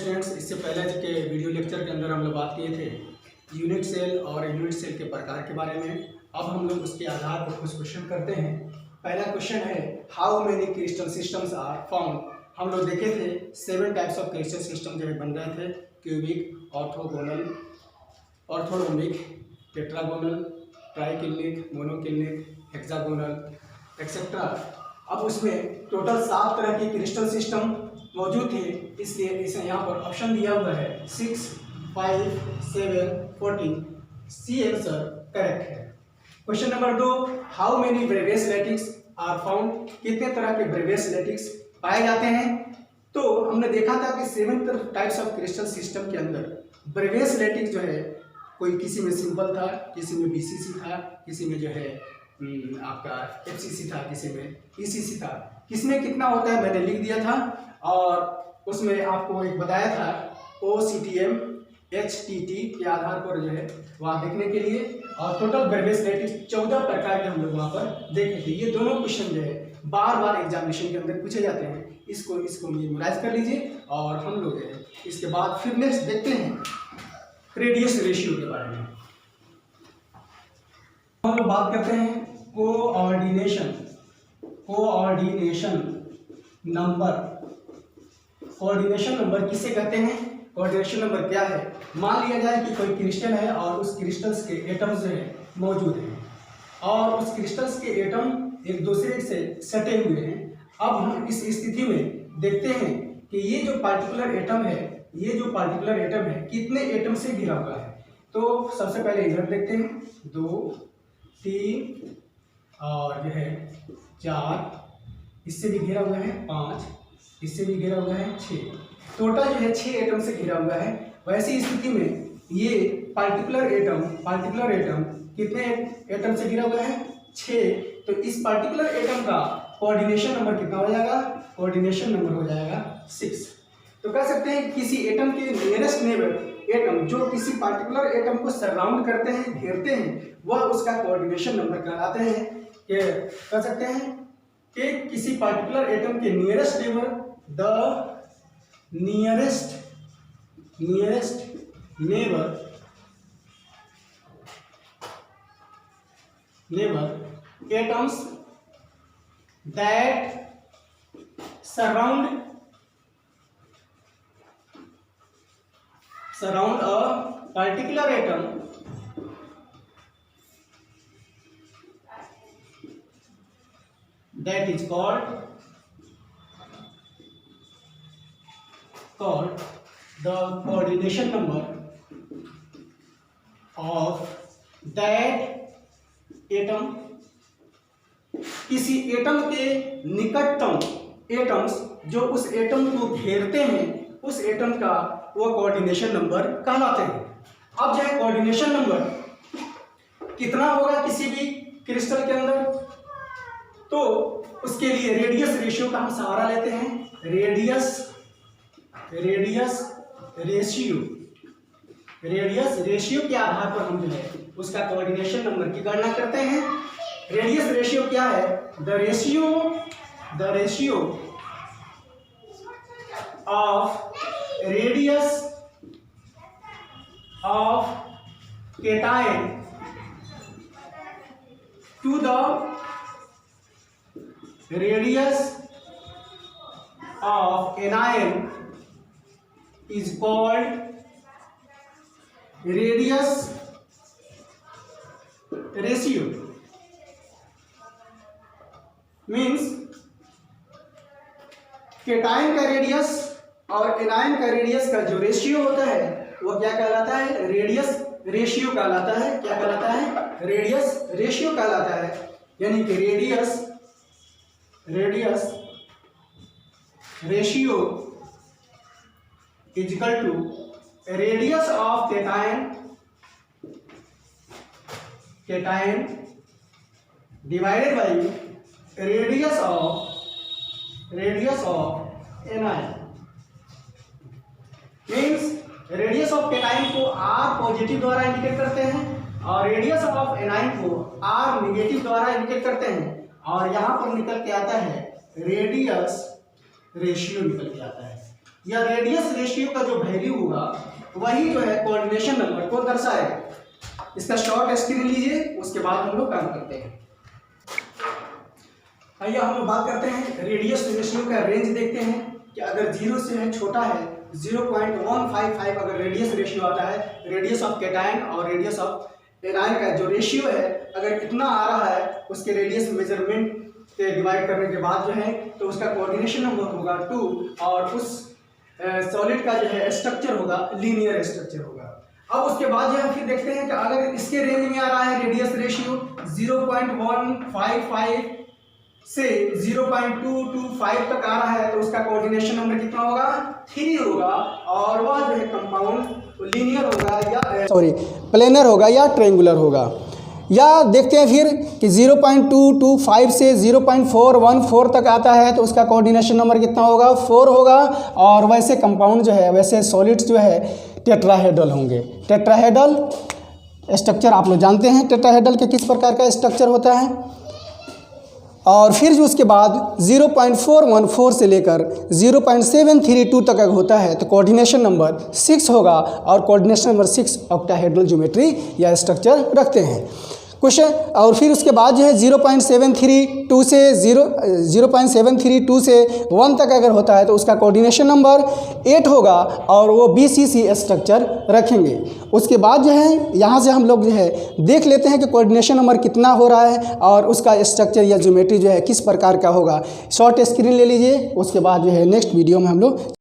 Students, इससे पहले के वीडियो लेक्चर के अंदर हम लोग बात किए थे यूनिट सेल और यूनिट सेल के प्रकार के बारे में। अब हम लोग उसके आधार पर कुछ क्वेश्चन करते हैं। पहला क्वेश्चन है how many crystal systems are found. हम लोग देखे थे 7 टाइप्स ऑफ क्रिस्टल सिस्टम जो है बन रहे थे, cubic, orthogonal, orthorhombic, tetragonal, triclinic, monoclinic, hexagonal etcetera. अब उसमें टोटल 7 तरह की क्रिस्टल सिस्टम मौजूद थे, इसलिए इसे यहाँ पर ऑप्शन दिया हुआ है 6, 5, 7, 14। सी आंसर करेक्ट है। Question number 2, how many Bravais lattices are found. कितने तरह के ब्रेवियस लैटिक्स पाए जाते हैं। तो हमने देखा था कि 7 टाइप्स ऑफ क्रिस्टल सिस्टम के अंदर ब्रेवियस लैटिक्स जो है कोई किसी में सिंपल था, किसी में बीसीसी था, किसी में जो है आपका एफसीसी था, किसी में ईसीसी था। किसमें कितना होता है मैंने लिख दिया था और उसमें आपको एक बताया था OCTM HTT के आधार पर जो है वहाँ देखने के लिए। और टोटल ब्रेवियस लैटिक्स 14 प्रकार के हम लोग वहाँ पर देखे थे। ये दोनों क्वेश्चन जो है बार बार एग्जामिनेशन के अंदर पूछे जाते हैं। इसको मेमोराइज कर लीजिए और हम लोग इसके बाद फिर नेक्स्ट देखते हैं रेडियस रेशियो के बारे में। हम लोग बात करते हैं कोऑर्डिनेशन नंबर। कोऑर्डिनेशन नंबर किसे कहते हैं, कोऑर्डिनेशन नंबर क्या है। मान लिया जाए कि कोई क्रिस्टल है और उस क्रिस्टल्स के एटम्स जो है मौजूद हैं और उस क्रिस्टल्स के एटम एक दूसरे से सटे हुए हैं। अब हम इस स्थिति में देखते हैं कि ये जो पार्टिकुलर एटम है कितने एटम से घिरा हुआ है। तो सबसे पहले इधर देखते हैं 2, 3 और जो है 4, इससे भी घिरा हुआ है 5, इससे भी घिरा हुआ है 6। टोटल जो है 6 एटम से घिरा हुआ है। वैसी स्थिति में ये पार्टिकुलर एटम कितने एटम से घिरा हुआ है 6। तो इस पार्टिकुलर एटम का कोऑर्डिनेशन नंबर कितना हो जाएगा, कोऑर्डिनेशन नंबर हो जाएगा 6। तो कह सकते हैं किसी एटम के नियरेस्ट नेबर एटम जो किसी पार्टिकुलर एटम को सराउंड करते हैं, घेरते हैं, वह उसका कोऑर्डिनेशन नंबर कहलाते हैं। कि कह सकते हैं कि किसी पार्टिकुलर एटम के nearest neighbour, the nearest neighbour atoms that surround a particular atom that is called the coordination number of that atom। किसी एटम के निकटतम एटम्स जो उस एटम को घेरते हैं उस एटम का वो कोऑर्डिनेशन नंबर कहलाते हैं। अब जो है कोऑर्डिनेशन नंबर कितना होगा किसी भी क्रिस्टल के अंदर, तो उसके लिए रेडियस रेशियो का हम सहारा लेते हैं। रेडियस रेशियो के आधार पर हम जो है उसका कोऑर्डिनेशन नंबर की गणना करते हैं। रेडियस रेशियो क्या है, the ratio of radius of cation to the radius of anion is called radius ratio. Means cation का रेडियस और एनायन का रेडियस का जो रेशियो होता है वो क्या कहलाता है, रेडियस रेशियो कहलाता है। क्या कहलाता है, रेडियस रेशियो कहलाता है। यानी कि radius ratio is equal to radius of cation divided by radius of anion. Means radius of cation को R पॉजिटिव द्वारा इंडिकेट करते हैं और रेडियस ऑफ एनायन को R निगेटिव द्वारा इंडिकेट करते हैं। और यहाँ पर निकल के आता है रेडियस रेशियो निकल के आता है। या रेडियस रेशियो का जो वैल्यू होगा वही जो है कोऑर्डिनेशन नंबर को दर्शाएगा। इसका शॉर्ट स्क्रीन लीजिए, उसके बाद हम लोग काम करते हैं। आइए हम लोग बात करते हैं रेडियस रेशियो का रेंज देखते हैं कि अगर 0 से है छोटा है 0.155 अगर रेडियस रेशियो आता है, रेडियस ऑफ कैटायन और रेडियस ऑफ एनायन का जो रेशियो है अगर इतना आ रहा है उसके रेडियस मेजरमेंट से डिवाइड करने के बाद जो है तो उसका कोऑर्डिनेशन नंबर होगा 2 और उस सॉलिड का जो है स्ट्रक्चर होगा लीनियर स्ट्रक्चर होगा। अब उसके बाद जो है फिर देखते हैं कि अगर इसके रेंज में आ रहा है रेडियस रेशियो 0.155 से 0.225 तक आ रहा है तो उसका कोऑर्डिनेशन नंबर कितना होगा 3 होगा और वह जो है कंपाउंड लीनियर होगा या प्लेनर होगा या ट्रायंगुलर होगा। या देखते हैं फिर कि 0.225 से 0.414 तक आता है तो उसका कोऑर्डिनेशन नंबर कितना होगा 4 होगा और वैसे कंपाउंड जो है वैसे सॉलिड्स जो है टेट्राहेड्रल होंगे। टेट्राहेड्रल स्ट्रक्चर आप लोग जानते हैं टेट्राहेड्रल के किस प्रकार का स्ट्रक्चर होता है। और फिर जो उसके बाद 0.414 से लेकर 0.732 तक अगर होता है तो कोऑर्डिनेशन नंबर 6 होगा और कोऑर्डिनेशन नंबर 6 ऑक्टाहेड्रल ज्योमेट्री या स्ट्रक्चर रखते हैं क्वेश्चन। और फिर उसके बाद जो है 0.732 से 0.732 से 1 तक अगर होता है तो उसका कोऑर्डिनेशन नंबर 8 होगा और वो BCC स्ट्रक्चर रखेंगे। उसके बाद जो है यहाँ से हम लोग जो है देख लेते हैं कि कोऑर्डिनेशन नंबर कितना हो रहा है और उसका स्ट्रक्चर या ज्योमेट्री जो है किस प्रकार का होगा। शॉर्ट स्क्रीन ले लीजिए, उसके बाद जो है नेक्स्ट वीडियो में हम लोग